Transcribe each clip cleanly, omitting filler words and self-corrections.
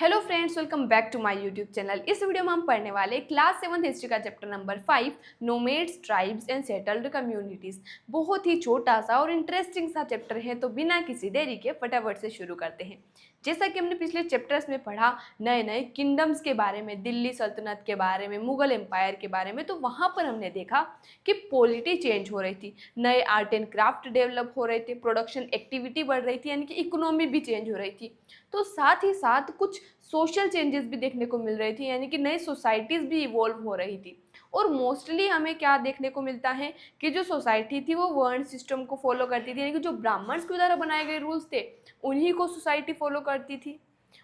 Hello friends, welcome back to my YouTube channel. इस video में हम पढ़ने वाले क्लास 7 हिस्ट्री का chapter number 5 nomads tribes and settled communities. बहुत ही छोटा सा और इंटरेस्टिंग सा चैप्टर है, तो बिना किसी देरी के फटाफट से शुरू करते हैं। जैसा कि हमने पिछले चैप्टर्स में पढ़ा नए नए किंगडम्स के बारे में, दिल्ली सल्तनत के बारे में, मुगल एम्पायर के बारे में, तो वहाँ पर हमने देखा कि पॉलिटी चेंज हो रही थी, नए आर्ट एंड क्राफ्ट डेवलप हो रहे थे, प्रोडक्शन एक्टिविटी बढ़ रही थी, यानी कि इकोनॉमी भी चेंज हो रही थी। तो साथ ही साथ कुछ सोशल चेंजेस भी देखने को मिल रही थी, यानी कि नई सोसाइटीज़ भी इवॉल्व हो रही थी। और मोस्टली हमें क्या देखने को मिलता है कि जो सोसाइटी थी वो वर्ण सिस्टम को फॉलो करती थी, यानी कि जो ब्राह्मण्स के द्वारा बनाए गए रूल्स थे उन्हीं को सोसाइटी फॉलो करती थी।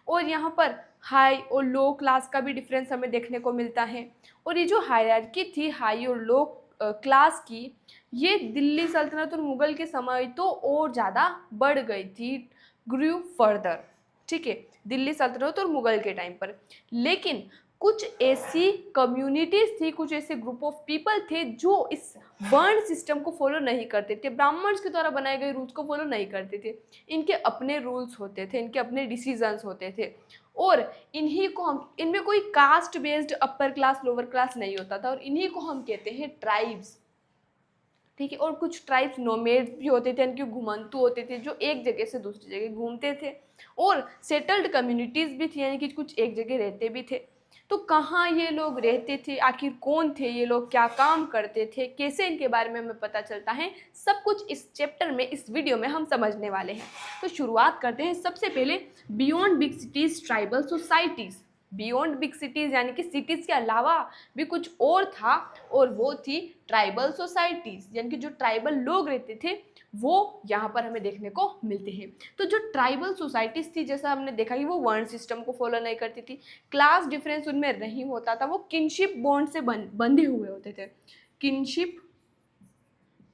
और यहाँ पर हाई और लो क्लास का भी डिफरेंस हमें देखने को मिलता है। और ये जो हायरार्की थी हाई और लो क्लास की, ये दिल्ली सल्तनत और मुगल के समय तो और ज़्यादा बढ़ गई थी, ग्रू फर्दर। ठीक है, दिल्ली सल्तनत और मुगल के टाइम पर। लेकिन कुछ ऐसी कम्युनिटीज़ थी, कुछ ऐसे ग्रुप ऑफ पीपल थे जो इस वर्ण सिस्टम को फॉलो नहीं करते थे, ब्राह्मण्स के द्वारा बनाए गए रूल्स को फॉलो नहीं करते थे। इनके अपने रूल्स होते थे, इनके अपने डिसीजंस होते थे। और इन्हीं को हम, इनमें कोई caste based upper class lower class नहीं होता था, और इन्हीं को हम कहते हैं ट्राइब्स। ठीक है, और कुछ ट्राइब्स नोमेड्स भी होते थे, इनके घुमंतु होते थे जो एक जगह से दूसरी जगह घूमते थे। और सेटल्ड कम्युनिटीज़ भी थी, यानी कि कुछ एक जगह रहते भी थे। तो कहाँ ये लोग रहते थे, आखिर कौन थे ये लोग, क्या काम करते थे, कैसे, इनके बारे में हमें पता चलता है, सब कुछ इस चैप्टर में, इस वीडियो में हम समझने वाले हैं। तो शुरुआत करते हैं सबसे पहले beyond big cities tribal societies. Beyond big cities यानी कि सिटीज़ के अलावा भी कुछ और था, और वो थी ट्राइबल सोसाइटीज़, यानी कि जो ट्राइबल लोग रहते थे वो यहाँ पर हमें देखने को मिलते हैं। तो जो ट्राइबल सोसाइटीज़ थी, जैसा हमने देखा कि वो वर्ण सिस्टम को फॉलो नहीं करती थी, क्लास डिफरेंस उनमें नहीं होता था, वो किनशिप बॉन्ड से बंधे हुए होते थे। किनशिप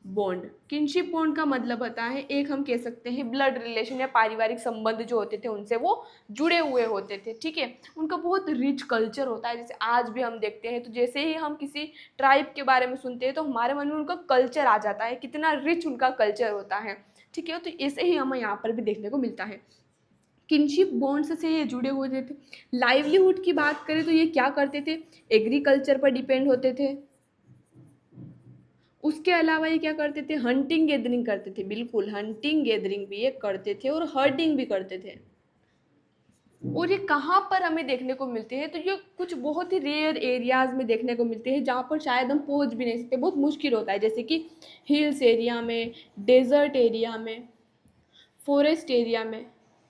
बॉन्ड, किनशिप बॉन्ड का मतलब होता है, एक हम कह सकते हैं ब्लड रिलेशन या पारिवारिक संबंध जो होते थे उनसे वो जुड़े हुए होते थे। ठीक है, उनका बहुत रिच कल्चर होता है, जैसे आज भी हम देखते हैं। तो जैसे ही हम किसी ट्राइब के बारे में सुनते हैं तो हमारे मन में उनका कल्चर आ जाता है, कितना रिच उनका कल्चर होता है। ठीक है, तो ऐसे ही हमें यहाँ पर भी देखने को मिलता है, किनशिप बॉन्ड्स से ये जुड़े हुए थे। लाइवलीहुड की बात करें तो ये क्या करते थे, एग्रीकल्चर पर डिपेंड होते थे। उसके अलावा ये क्या करते थे, हंटिंग गैदरिंग करते थे। बिल्कुल, हंटिंग गैदरिंग भी ये करते थे, और हर्डिंग भी करते थे। और ये कहाँ पर हमें देखने को मिलते हैं, तो ये कुछ बहुत ही रेयर एरियाज में देखने को मिलते हैं, जहाँ पर शायद हम पहुँच भी नहीं सकते, बहुत मुश्किल होता है, जैसे कि हिल्स एरिया में, डेजर्ट एरिया में, फॉरेस्ट एरिया में।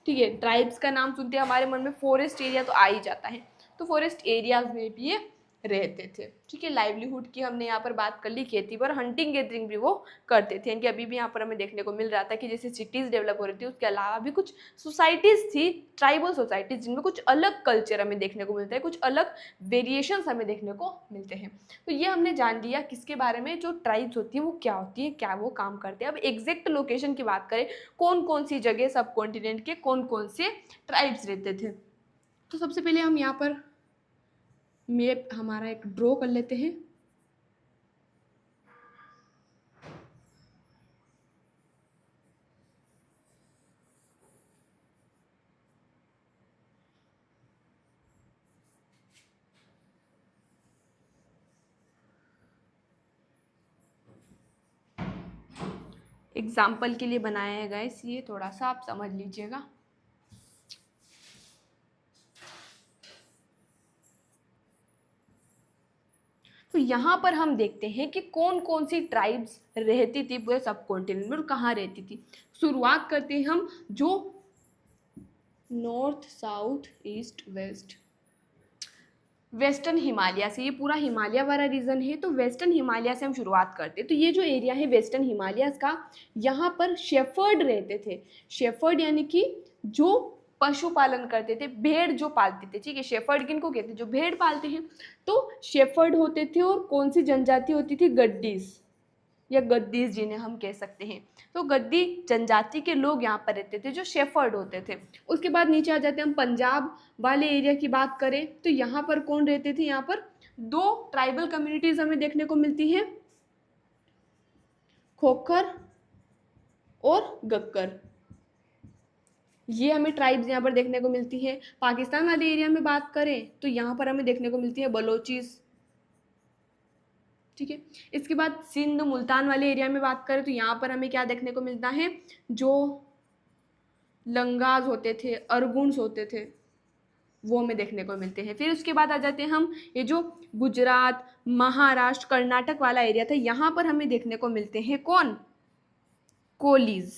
ठीक है, ट्राइब्स का नाम सुनते हैं हमारे मन में फॉरेस्ट एरिया तो आ ही जाता है, तो फॉरेस्ट एरियाज में भी ये रहते थे। ठीक है, लाइवलीहुड की हमने यहाँ पर बात कर ली, खेती पर, हंटिंग गैदरिंग भी वो करते थे। यानी अभी भी यहाँ पर हमें देखने को मिल रहा था कि जैसे सिटीज़ डेवलप हो रही थी, उसके अलावा भी कुछ सोसाइटीज़ थी, ट्राइबल सोसाइटीज़, जिनमें कुछ अलग कल्चर हमें देखने को मिलता है, कुछ अलग वेरिएशंस हमें देखने को मिलते हैं। तो ये हमने जान लिया किसके बारे में, जो ट्राइब्स होती हैं वो क्या होती है, क्या वो काम करते हैं। अब एग्जैक्ट लोकेशन की बात करें, कौन कौन सी जगह सब कॉन्टिनेंट के कौन कौन से ट्राइब्स रहते थे, तो सबसे पहले हम यहाँ पर मैप हमारा एक ड्रॉ कर लेते हैं। एग्जाम्पल के लिए बनाया है गाइस, ये थोड़ा सा आप समझ लीजिएगा। तो यहाँ पर हम देखते हैं कि कौन कौन सी ट्राइब्स रहती थी पूरे सब कॉन्टिनेंट में, और कहाँ रहती थी। शुरुआत करते हैं हम जो north south east west, western Himalaya से। ये पूरा हिमालय वाला रीजन है, तो वेस्टर्न हिमालय से हम शुरुआत करते हैं। तो ये जो एरिया है वेस्टर्न हिमालय का, यहाँ पर शेफर्ड रहते थे। शेफर्ड यानी कि जो पशुपालन करते थे, भेड़ जो पालते थे। ठीक है, शेफर्ड किनको कहते हैं, जो भेड़ पालते हैं, तो शेफर्ड होते थे। और कौन सी जनजाति होती थी, गद्दीज या गद्दीज जिन्हें हम कह सकते हैं। तो गद्दी जनजाति के लोग यहाँ पर रहते थे, जो शेफर्ड होते थे। उसके बाद नीचे आ जाते हैं हम, पंजाब वाले एरिया की बात करें तो यहाँ पर कौन रहते थे, यहाँ पर दो ट्राइबल कम्युनिटीज हमें देखने को मिलती है, खोखर और गक्कर। ये हमें ट्राइब्स यहाँ पर देखने को मिलती है। पाकिस्तान वाले एरिया में बात करें तो यहाँ पर हमें देखने को मिलती है बलोचिस, ठीक है। इसके बाद सिंध मुल्तान वाले एरिया में बात करें तो यहाँ पर हमें क्या देखने को मिलता है, जो लंगाज होते थे, अरगुन्स होते थे, वो हमें देखने को मिलते हैं। फिर उसके बाद आ जाते हैं हम, ये जो गुजरात, महाराष्ट्र, कर्नाटक वाला एरिया था, यहाँ पर हमें देखने को मिलते हैं कौन, कोलीज।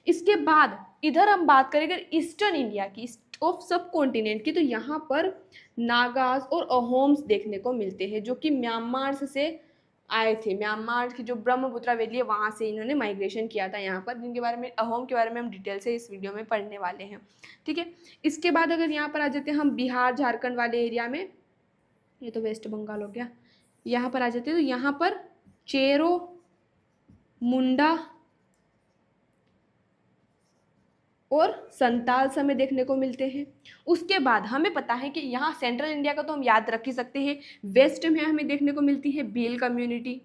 इसके बाद इधर हम बात करेंगे ईस्टर्न इंडिया की, ऑफ सब कॉन्टिनेंट की, तो यहाँ पर नागाज और अहोम्स देखने को मिलते हैं, जो कि म्यांमार से आए थे। म्यांमार की जो ब्रह्मपुत्र वैली है वहाँ से इन्होंने माइग्रेशन किया था यहाँ पर, जिनके बारे में, अहोम के बारे में हम डिटेल से इस वीडियो में पढ़ने वाले हैं, ठीक है। इसके बाद अगर यहाँ पर आ जाते हैं हम बिहार झारखंड वाले एरिया में, ये तो वेस्ट बंगाल हो गया, यहाँ पर आ जाते हैं तो यहाँ पर चेरो, मुंडा और संताल हमें देखने को मिलते हैं। उसके बाद हमें पता है कि यहाँ सेंट्रल इंडिया का तो हम याद रख ही सकते हैं, वेस्ट में हमें देखने को मिलती है भील कम्युनिटी,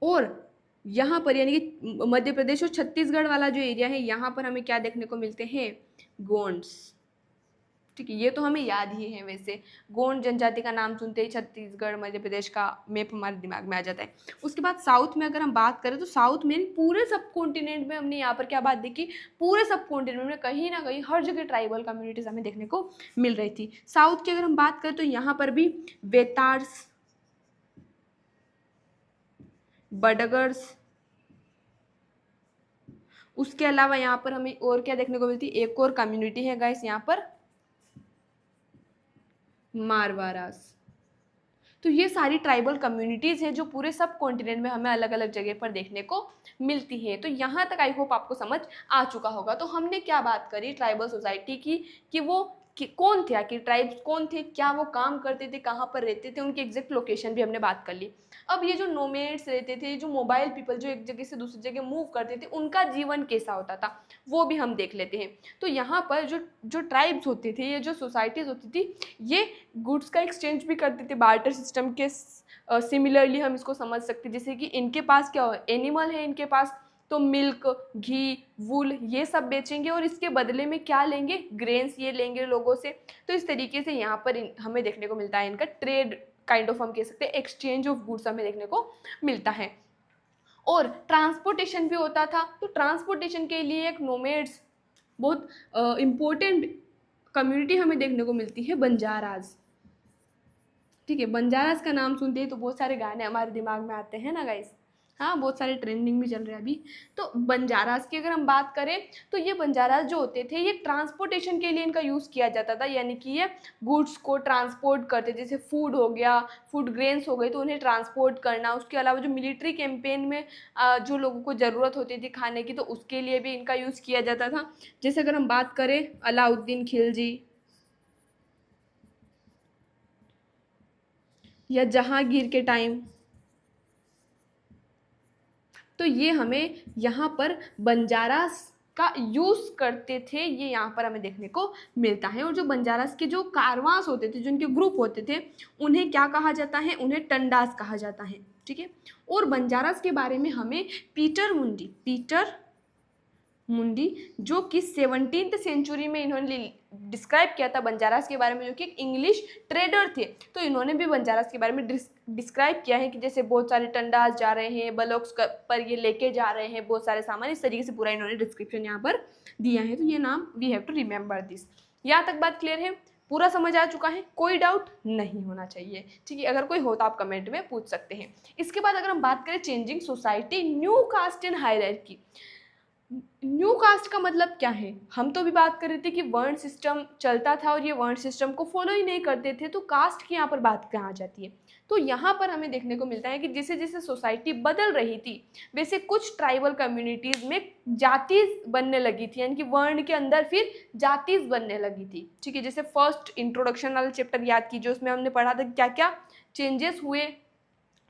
और यहाँ पर यानी कि मध्य प्रदेश और छत्तीसगढ़ वाला जो एरिया है यहाँ पर हमें क्या देखने को मिलते हैं, गोंड्स, ठीक है। ये तो हमें याद ही है, वैसे गोंड जनजाति का नाम सुनते ही छत्तीसगढ़ मध्य प्रदेश का मैप हमारे दिमाग में आ जाता है। उसके बाद साउथ में अगर हम बात करें तो साउथ में पूरे सब कॉन्टिनेंट में हमने यहाँ पर क्या बात देखी, पूरे सब कॉन्टिनेंट में कहीं ना कहीं हर जगह ट्राइबल कम्युनिटीज हमें देखने को मिल रही थी। साउथ की अगर हम बात करें तो यहाँ पर भी वेतार्स, बडगर्स, उसके अलावा यहाँ पर हमें और क्या देखने को मिलती है, एक और कम्युनिटी है गाइस यहाँ पर, मारवारास। तो ये सारी ट्राइबल कम्युनिटीज़ हैं जो पूरे सब कॉन्टिनेंट में हमें अलग अलग जगह पर देखने को मिलती है। तो यहाँ तक आई होप आपको समझ आ चुका होगा। तो हमने क्या बात करी ट्राइबल सोसाइटी की, कि वो कौन थे, आखिर ट्राइब्स कौन थे, क्या वो काम करते थे, कहाँ पर रहते थे, उनकी एग्जैक्ट लोकेशन भी हमने बात कर ली। अब ये जो नोमेड्स रहते थे, जो मोबाइल पीपल जो एक जगह से दूसरी जगह मूव करते थे, उनका जीवन कैसा होता था वो भी हम देख लेते हैं। तो यहाँ पर जो जो ट्राइब्स होते थे, ये जो सोसाइटीज़ होती थी, ये गुड्स का एक्सचेंज भी करते थे बार्टर सिस्टम के सिमिलरली हम इसको समझ सकते हैं। जैसे कि इनके पास क्या हो, एनिमल है इनके पास, तो मिल्क, घी, वूल ये सब बेचेंगे और इसके बदले में क्या लेंगे, ग्रेन्स ये लेंगे लोगों से। तो इस तरीके से यहाँ पर हमें देखने को मिलता है इनका ट्रेड काइंड ऑफ, हम कह सकते हैं एक्सचेंज ऑफ गुड्स हमें देखने को मिलता है। और ट्रांसपोर्टेशन भी होता था। तो ट्रांसपोर्टेशन के लिए एक नोमेड्स बहुत इम्पोर्टेंट कम्युनिटी हमें देखने को मिलती है, बंजाराज, ठीक है। बंजाराज का नाम सुनते ही तो बहुत सारे गाने हमारे दिमाग में आते हैं ना गाइस, हाँ, बहुत सारे ट्रेंडिंग भी चल रहे हैं अभी। तो बंजाराज की अगर हम बात करें तो ये बंजाराज जो होते थे, ये ट्रांसपोर्टेशन के लिए इनका यूज़ किया जाता था, यानी कि ये गुड्स को ट्रांसपोर्ट करते, जैसे फूड हो गया, फूड ग्रेन्स हो गए, तो उन्हें ट्रांसपोर्ट करना। उसके अलावा जो मिलिट्री कैंपेन में जो लोगों को ज़रूरत होती थी खाने की, तो उसके लिए भी इनका यूज़ किया जाता था। जैसे अगर हम बात करें अलाउद्दीन खिलजी या जहांगीर के टाइम, तो ये हमें यहाँ पर बंजारास का यूज़ करते थे, ये यहाँ पर हमें देखने को मिलता है। और जो बंजारास के जो कारवांस होते थे, जो इनके ग्रुप होते थे, उन्हें क्या कहा जाता है, उन्हें टंडास कहा जाता है, ठीक है। और बंजारास के बारे में हमें पीटर मुंडी जो कि 17th सेंचुरी में इन्होंने डिस्क्राइब किया था बंजारास के बारे में, जो कि एक इंग्लिश ट्रेडर थे। तो इन्होंने भी बंजारास के बारे में डिस्क्राइब किया है कि जैसे बहुत सारे टंडास जा रहे हैं, बलोक्स पर ये लेके जा रहे हैं बहुत सारे सामान, इस तरीके से पूरा इन्होंने डिस्क्रिप्शन यहाँ पर दिया है। तो ये नाम we have to remember this. यहाँ तक बात क्लियर है, पूरा समझ आ चुका है, कोई डाउट नहीं होना चाहिए, ठीक है। अगर कोई हो तो आप कमेंट में पूछ सकते हैं। इसके बाद अगर हम बात करें changing society, new caste and hierarchy. New caste का मतलब क्या है, हम तो भी बात कर रहे थे कि वर्ण सिस्टम चलता था और ये वर्ण सिस्टम को फॉलो ही नहीं करते थे, तो कास्ट की यहाँ पर बात कहाँ आ जाती है। तो यहाँ पर हमें देखने को मिलता है कि जैसे जैसे सोसाइटी बदल रही थी, वैसे कुछ ट्राइबल कम्युनिटीज़ में जातीज बनने लगी थी, यानी कि वर्ण के अंदर फिर जातीज बनने लगी थी, ठीक है। जैसे फर्स्ट इंट्रोडक्शन वाला चैप्टर याद कीजिए, उसमें हमने पढ़ा था क्या क्या चेंजेस हुए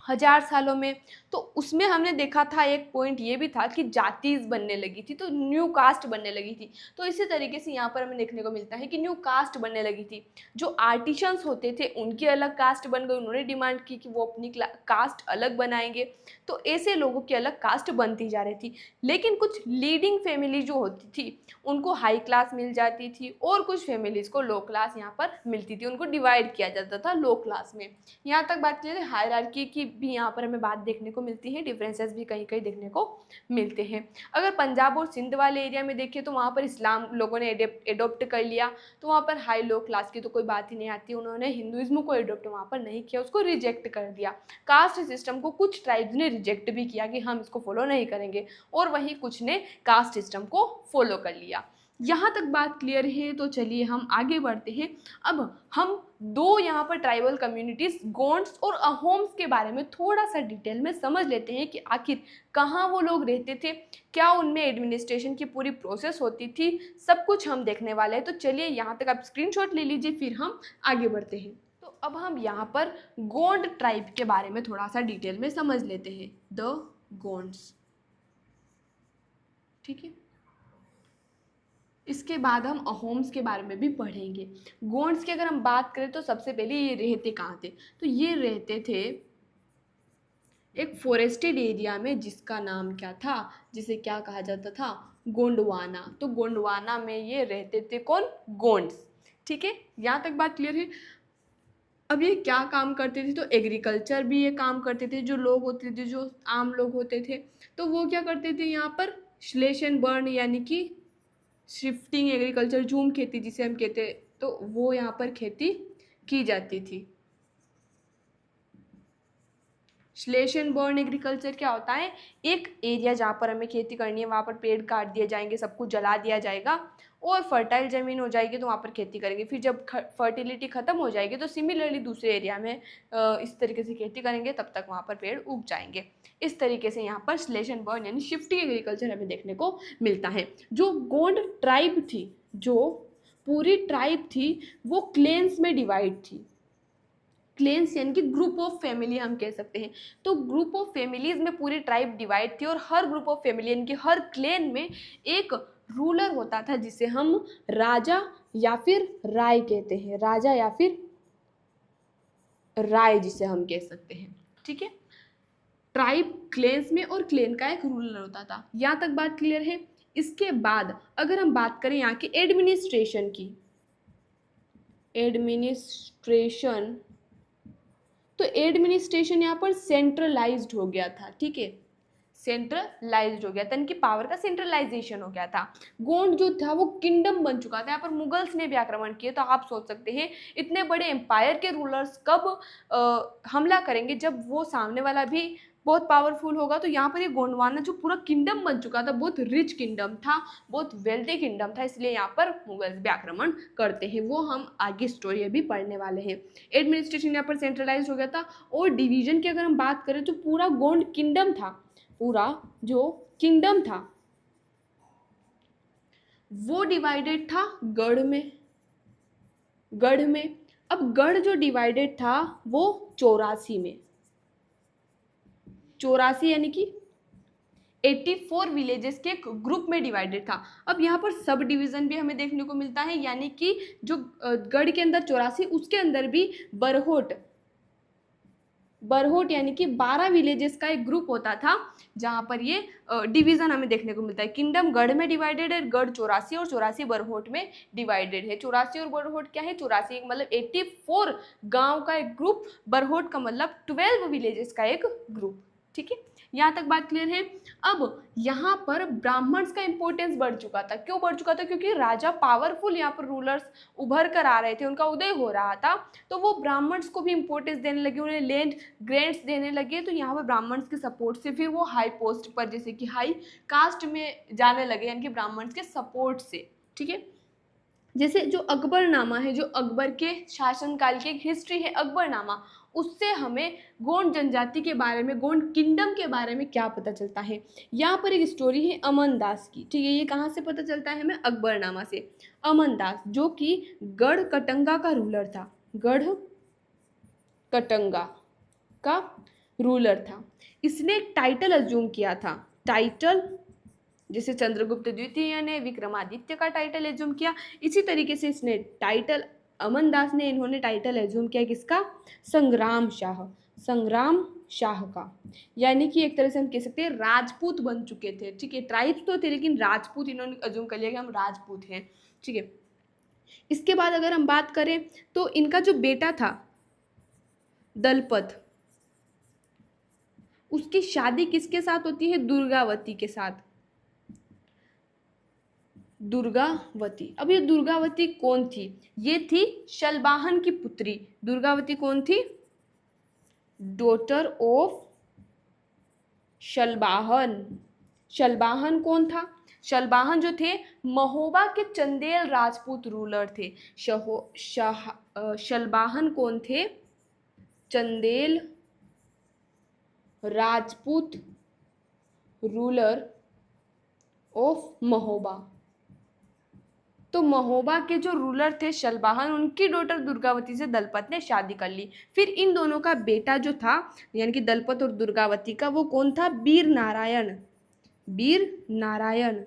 हजार सालों में। तो उसमें हमने देखा था एक पॉइंट ये भी था कि जातीज बनने लगी थी, तो न्यू कास्ट बनने लगी थी। तो इसी तरीके से यहाँ पर हमें देखने को मिलता है कि न्यू कास्ट बनने लगी थी। जो आर्टिशंस होते थे उनकी अलग कास्ट बन गई, उन्होंने डिमांड की कि वो अपनी कास्ट अलग बनाएंगे। तो ऐसे लोगों की अलग कास्ट बनती जा रही थी। लेकिन कुछ लीडिंग फैमिली जो होती थी उनको हाई क्लास मिल जाती थी, और कुछ फैमिलीज़ को लो क्लास यहाँ पर मिलती थी, उनको डिवाइड किया जाता था लो क्लास में। यहाँ तक बात करें हायरार्की की भी यहाँ पर हमें बात देखने को मिलती है, डिफरेंसेस भी कहीं कहीं देखने को मिलते हैं। अगर पंजाब और सिंध वाले एरिया में देखें तो वहाँ पर इस्लाम लोगों ने एडोप्ट कर लिया, तो वहाँ पर हाई लो क्लास की तो कोई बात ही नहीं आती, उन्होंने हिंदुज़्म को एडोप्ट वहाँ पर नहीं किया, उसको रिजेक्ट कर दिया। कास्ट सिस्टम को कुछ ट्राइब्स ने रिजेक्ट भी किया कि हम इसको फॉलो नहीं करेंगे, और वहीं कुछ ने कास्ट सिस्टम को फॉलो कर लिया। यहाँ तक बात क्लियर है, तो चलिए हम आगे बढ़ते हैं। अब हम दो यहाँ पर ट्राइबल कम्युनिटीज़ गोंड्स और अहोम्स के बारे में थोड़ा सा डिटेल में समझ लेते हैं कि आखिर कहाँ वो लोग रहते थे, क्या उनमें एडमिनिस्ट्रेशन की पूरी प्रोसेस होती थी, सब कुछ हम देखने वाले हैं। तो चलिए यहाँ तक आप स्क्रीनशॉट ले लीजिए, फिर हम आगे बढ़ते हैं। तो अब हम यहाँ पर गोंड ट्राइब के बारे में थोड़ा सा डिटेल में समझ लेते हैं, द गोंड्स। ठीक है, इसके बाद हम अहोम्स के बारे में भी पढ़ेंगे। गोंड्स की अगर हम बात करें तो सबसे पहले ये रहते कहाँ थे, तो ये रहते थे एक फॉरेस्टेड एरिया में, जिसका नाम क्या था, जिसे क्या कहा जाता था, गोंडवाना। तो गोंडवाना में ये रहते थे कौन, गोंड्स। ठीक है, यहाँ तक बात क्लियर है। अब ये क्या काम करते थे, तो एग्रीकल्चर भी ये काम करते थे। जो लोग होते थे, जो आम लोग होते थे, तो वो क्या करते थे यहाँ पर स्लेश एंड बर्न यानी कि शिफ्टिंग एग्रीकल्चर, झूम खेती जिसे हम कहते हैं, तो वो यहाँ पर खेती की जाती थी। स्लेश एंड बर्न एग्रीकल्चर क्या होता है, एक एरिया जहाँ पर हमें खेती करनी है वहाँ पर पेड़ काट दिए जाएंगे, सब कुछ जला दिया जाएगा, और फर्टाइल ज़मीन हो जाएगी तो वहाँ पर खेती करेंगे। फिर जब फर्टिलिटी ख़त्म हो जाएगी तो सिमिलरली दूसरे एरिया में इस तरीके से खेती करेंगे, तब तक वहाँ पर पेड़ उग जाएंगे। इस तरीके से यहाँ पर स्लेश एंड बर्न यानी शिफ्टिंग एग्रीकल्चर हमें देखने को मिलता है। जो गोंड ट्राइब थी, जो पूरी ट्राइब थी, वो क्लेन्स में डिवाइड थी। क्लेन्स यानी कि ग्रुप ऑफ फैमिली हम कह सकते हैं। तो ग्रुप ऑफ फैमिलीज में पूरी ट्राइब डिवाइड थी, और हर ग्रुप ऑफ फैमिली यानी कि हर क्लेन में एक रूलर होता था, जिसे हम राजा या फिर राय कहते हैं, राजा या फिर राय जिसे हम कह सकते हैं। ठीक है, ट्राइब क्लेन्स में और क्लेन का एक रूलर होता था। यहाँ तक बात क्लियर है। इसके बाद अगर हम बात करें यहाँ की एडमिनिस्ट्रेशन की, एडमिनिस्ट्रेशन, तो एडमिनिस्ट्रेशन यहाँ पर सेंट्रलाइज्ड हो गया था। ठीक है, सेंट्रलाइज्ड हो गया था, इनकी पावर का सेंट्रलाइजेशन हो गया था। गोंड जो था वो किंगडम बन चुका था। यहाँ पर मुगल्स ने भी आक्रमण किए, तो आप सोच सकते हैं इतने बड़े एम्पायर के रूलर्स कब हमला करेंगे, जब वो सामने वाला भी बहुत पावरफुल होगा। तो यहाँ पर ये गोंडवाना जो पूरा किंगडम बन चुका था, बहुत रिच किंगडम था, बहुत वेल्दी किंगडम था, इसलिए यहाँ पर मुगल्स भी आक्रमण करते हैं। वो हम आगे स्टोरी अभी पढ़ने वाले हैं। एडमिनिस्ट्रेशन यहाँ पर सेंट्रलाइज हो गया था। और डिवीजन की अगर हम बात करें तो पूरा गोंड किंगडम था, पूरा जो किंगडम था वो डिवाइडेड था गढ़ में। गढ़ में, अब गढ़ जो डिवाइडेड था वो 84 में, 84 यानी कि 84 विलेजेस के एक ग्रुप में डिवाइडेड था। अब यहाँ पर सब डिवीजन भी हमें देखने को मिलता है, यानी कि जो गढ़ के अंदर 84, उसके अंदर भी बरहोट, बरहोट यानी कि 12 विलेजेस का एक ग्रुप होता था, जहाँ पर ये डिवीजन हमें देखने को मिलता है। किंगडम गढ़ में डिवाइडेड है, गढ़ 84 और 84 बरहोट में डिवाइडेड है। 84 और बरहोट क्या है, 84 मतलब 84 गांव का एक ग्रुप, बरहोट का मतलब 12 विलेजेस का एक ग्रुप। ठीक है, यहाँ तक बात क्लियर है। अब यहाँ पर ब्राह्मण्स का इंपॉर्टेंस बढ़ चुका था। क्यों बढ़ चुका था, क्योंकि राजा पावरफुल यहाँ पर रूलर्स उभर कर आ रहे थे, उनका उदय हो रहा था, तो वो ब्राह्मण्स को भी इंपॉर्टेंस देने लगे, उन्हें लैंड ग्रेंट्स देने लगे। तो यहाँ पर ब्राह्मण्स के सपोर्ट से फिर वो हाई पोस्ट पर, जैसे कि हाई कास्ट में जाने लगे, यानी कि ब्राह्मण्स के सपोर्ट से। ठीक है, जैसे जो अकबरनामा है, जो अकबर के शासनकाल की एक हिस्ट्री है अकबरनामा, उससे हमें गोंड जनजाति के बारे में, गोंड किंगडम के बारे में क्या पता चलता है। यहाँ पर एक स्टोरी है अमन दास की। ठीक है, ये कहाँ से पता चलता है हमें, अकबरनामा से। अमन दास जो कि गढ़ कटंगा का रूलर था, गढ़ कटंगा का रूलर था। इसने एक टाइटल अज्यूम किया था, टाइटल जैसे चंद्रगुप्त द्वितीय ने विक्रमादित्य का टाइटल एज्यूम किया, इसी तरीके से इसने टाइटल, अमन दास ने इन्होंने टाइटल एज्यूम किया किसका, संग्राम शाह, संग्राम शाह का। यानी कि एक तरह से हम कह सकते हैं राजपूत बन चुके थे, ठीक है, ट्राइब्स तो थे लेकिन राजपूत इन्होंने एज्यूम कर लिया कि हम राजपूत हैं, ठीक है। इसके बाद अगर हम बात करें तो इनका जो बेटा था दलपत, उसकी शादी किसके साथ होती है, दुर्गावती के साथ, दुर्गावती। अब ये दुर्गावती कौन थी, ये थी शलबाहन की पुत्री। दुर्गावती कौन थी, डॉटर ऑफ शलबाहन। शलबाहन कौन था, शलबाहन जो थे महोबा के चंदेल राजपूत रूलर थे। शलबाहन कौन थे, चंदेल राजपूत रूलर ऑफ महोबा। तो महोबा के जो रूलर थे शलबाहन, उनकी डॉटर दुर्गावती से दलपत ने शादी कर ली। फिर इन दोनों का बेटा जो था यानी कि दलपत और दुर्गावती का, वो कौन था, वीर नारायण। वीर नारायण,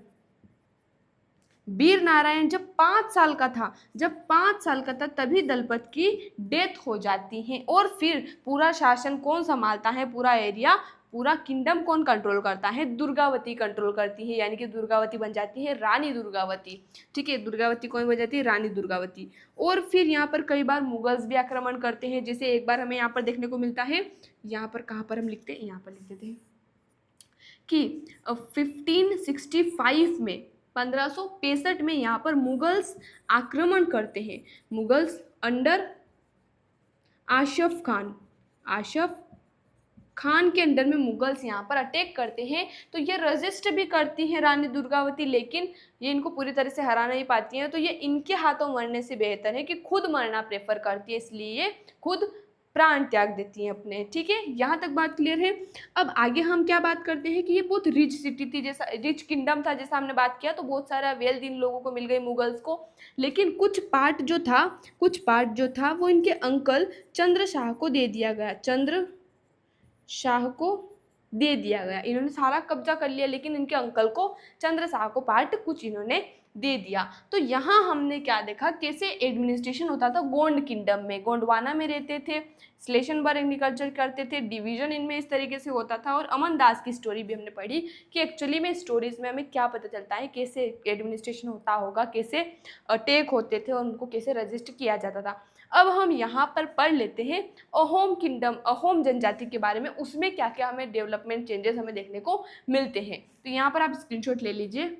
वीर नारायण जब 5 साल का था, जब 5 साल का था तभी दलपत की डेथ हो जाती है। और फिर पूरा शासन कौन संभालता है, पूरा एरिया, पूरा किंगडम कौन कंट्रोल करता है, दुर्गावती कंट्रोल करती है। यानी कि दुर्गावती बन जाती है रानी दुर्गावती, ठीक है, दुर्गावती कौन बन जाती है, रानी दुर्गावती। और फिर यहाँ पर कई बार मुगल्स भी आक्रमण करते हैं, जैसे एक बार हमें यहाँ पर देखने को मिलता है, यहाँ पर कहाँ पर हम लिखते हैं, यहाँ पर लिख देते हैं कि 1565 में, 1565 में यहाँ पर मुगल्स आक्रमण करते हैं। मुगल्स अंडर आशफ खान, आशफ खान के अंडर में मुगल्स यहाँ पर अटैक करते हैं। तो ये रजिस्ट भी करती हैं रानी दुर्गावती, लेकिन ये इनको पूरी तरह से हरा नहीं पाती हैं। तो ये इनके हाथों मरने से बेहतर है कि खुद मरना प्रेफर करती है, इसलिए ये खुद प्राण त्याग देती हैं अपने, ठीक है, यहाँ तक बात क्लियर है। अब आगे हम क्या बात करते हैं कि ये बहुत रिच सिटी थी, जैसा रिच किंगडम था, जैसा हमने बात किया, तो बहुत सारा वेल्थ इन लोगों को मिल गई मुगल्स को। लेकिन कुछ पार्ट जो था वो इनके अंकल चंद्र शाह को दे दिया गया, चंद्र शाह को दे दिया गया। इन्होंने सारा कब्जा कर लिया, लेकिन इनके अंकल को चंद्र शाह को पार्ट कुछ इन्होंने दे दिया। तो यहाँ हमने क्या देखा, कैसे एडमिनिस्ट्रेशन होता था गोंड किंगडम में, गोंडवाना में रहते थे, स्लेशनबर्ग एग्रीकल्चर करते थे, डिवीजन इनमें इस तरीके से होता था। और अमन दास की स्टोरी भी हमने पढ़ी कि एक्चुअली में स्टोरीज में हमें क्या पता चलता है, कैसे एडमिनिस्ट्रेशन होता होगा, कैसे अटैक होते थे और उनको कैसे रजिस्ट किया जाता था। अब हम यहाँ पर पढ़ लेते हैं अहोम किंगडम, अहोम जनजाति के बारे में, उसमें क्या क्या हमें डेवलपमेंट चेंजेस हमें देखने को मिलते हैं। तो यहाँ पर आप स्क्रीनशॉट ले लीजिए।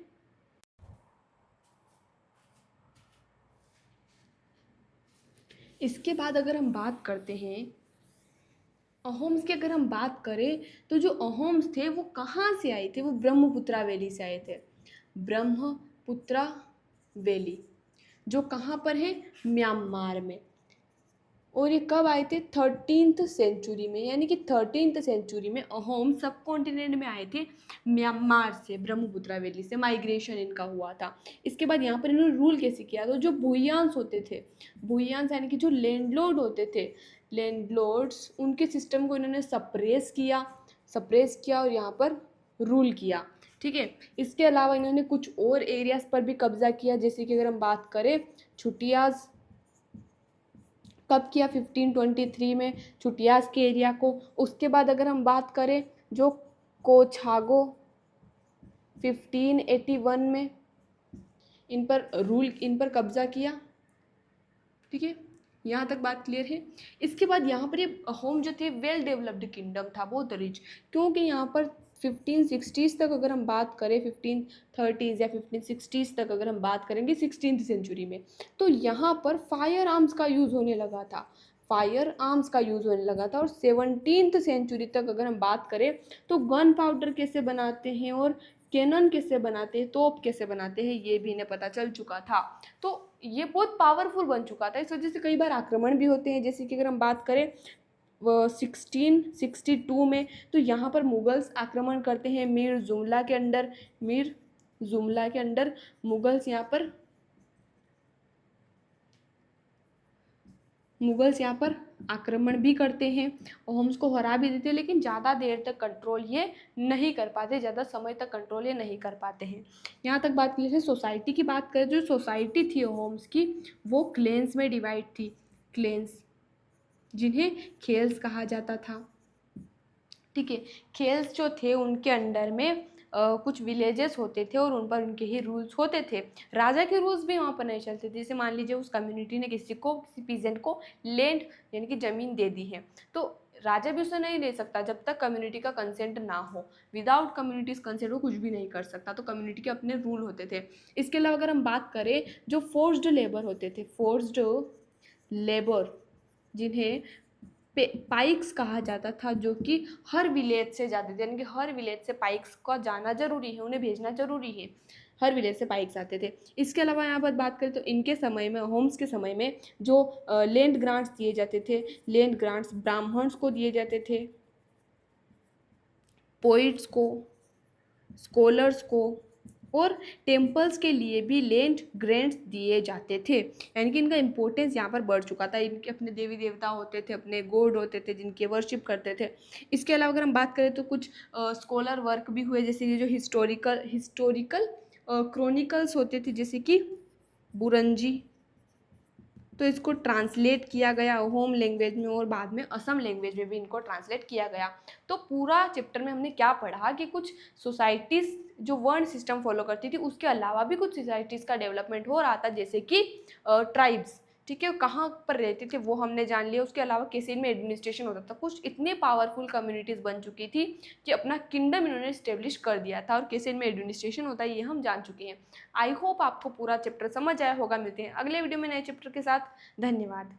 इसके बाद अगर हम बात करते हैं अहोम्स की, अगर हम बात करें तो जो अहोम्स थे वो कहाँ से आए थे, वो ब्रह्मपुत्रा वैली से आए थे। ब्रह्मपुत्रा वैली जो कहाँ पर है, म्यांमार में। और ये कब आए थे, 13th सेंचुरी में, यानी कि 13th सेंचुरी में अहोम सब कॉन्टिनेंट में आए थे, म्यांमार से, ब्रह्मपुत्रा वैली से माइग्रेशन इनका हुआ था। इसके बाद यहाँ पर इन्होंने रूल कैसे किया, तो जो भूयांस होते थे, भूयांस यानी कि जो लैंडलॉर्ड होते थे, लैंडलॉर्ड्स, उनके सिस्टम को इन्होंने सप्रेस किया और यहाँ पर रूल किया, ठीक है। इसके अलावा इन्होंने कुछ और एरियाज पर भी कब्जा किया, जैसे कि अगर हम बात करें छुटियाज, कब किया, 1523 में छुटियास के एरिया को। उसके बाद अगर हम बात करें जो कोछागो 1581 में इन पर कब्जा किया, ठीक है, यहाँ तक बात क्लियर है। इसके बाद यहाँ पर ये अहोम जो थे वेल डेवलप्ड किंगडम था, बहुत रिच, क्योंकि यहाँ पर 1560s तक अगर हम बात करें, 1530s या 1560s तक अगर हम बात करेंगे 16th सेंचुरी में, तो यहाँ पर फायर आर्म्स का यूज़ होने लगा था, फायर आर्म्स का यूज़ होने लगा था। और 17th सेंचुरी तक अगर हम बात करें तो गन पाउडर कैसे बनाते हैं और कैनन कैसे बनाते हैं, तोप कैसे बनाते हैं, ये भी इन्हें पता चल चुका था। तो ये बहुत पावरफुल बन चुका था, इस वजह से कई बार आक्रमण भी होते हैं। जैसे कि अगर हम बात करें 1662 में, तो यहाँ पर मुगल्स आक्रमण करते हैं मीर जुमला के अंडर मुगल्स यहाँ पर मुगल्स यहाँ पर आक्रमण भी करते हैं, होम्स को हरा भी देते हैं, लेकिन ज़्यादा देर तक कंट्रोल ये नहीं कर पाते, ज़्यादा समय तक कंट्रोल ये नहीं कर पाते हैं। यहाँ तक बात की, जैसे सोसाइटी की बात करें, जो सोसाइटी थी होम्स की वो क्लेन्स में डिवाइड थी। क्लेन्स जिन्हें खेल्स कहा जाता था, ठीक है। खेल्स जो थे उनके अंडर में कुछ विलेजेस होते थे और उन पर उनके ही रूल्स होते थे। राजा के रूल्स भी वहाँ पर नहीं चलते थे। जैसे मान लीजिए उस कम्युनिटी ने किसी पीजेंट को लैंड यानी कि ज़मीन दे दी है, तो राजा भी उसे नहीं दे सकता जब तक कम्युनिटी का कंसेंट ना हो। विदाउट कम्युनिटीज कंसेंट वो कुछ भी नहीं कर सकता, तो कम्युनिटी के अपने रूल होते थे। इसके अलावा अगर हम बात करें, जो फोर्स्ड लेबर होते थे, फोर्स्ड लेबर जिन्हें पाइक्स कहा जाता था, जो कि हर विलेज से जाते थे, यानी कि हर विलेज से पाइक्स का जाना जरूरी है, उन्हें भेजना जरूरी है, हर विलेज से पाइक्स आते थे। इसके अलावा यहाँ पर बात करें तो इनके समय में, होम्स के समय में जो लैंड ग्रांट्स दिए जाते थे, लैंड ग्रांट्स ब्राह्मण्स को दिए जाते थे, पोइट्स को, स्कॉलर्स को, और टेम्पल्स के लिए भी लैंड ग्रांट्स दिए जाते थे। यानी कि इनका इंपॉर्टेंस यहाँ पर बढ़ चुका था। इनके अपने देवी देवता होते थे, अपने गॉड होते थे जिनके वर्शिप करते थे। इसके अलावा अगर हम बात करें तो कुछ स्कॉलर वर्क भी हुए, जैसे कि जो हिस्टोरिकल क्रॉनिकल्स होते थे, जैसे कि बुरंजी, तो इसको ट्रांसलेट किया गया होम लैंग्वेज में और बाद में असम लैंग्वेज में भी इनको ट्रांसलेट किया गया। तो पूरा चैप्टर में हमने क्या पढ़ा कि कुछ सोसाइटीज़ जो वर्ण सिस्टम फॉलो करती थी, उसके अलावा भी कुछ सोसाइटीज़ का डेवलपमेंट हो रहा था, जैसे कि ट्राइब्स, ठीक है, कहाँ पर रहते थे वो हमने जान लिया। उसके अलावा कैसे इनमें एडमिनिस्ट्रेशन होता था। कुछ इतने पावरफुल कम्युनिटीज़ बन चुकी थी कि अपना किंगडम इन्होंने इस्टेब्लिश कर दिया था, और कैसे इनमें एडमिनिस्ट्रेशन होता है ये हम जान चुके हैं। आई होप आपको पूरा चैप्टर समझ आया होगा। मिलते हैं अगले वीडियो में नए चैप्टर के साथ। धन्यवाद।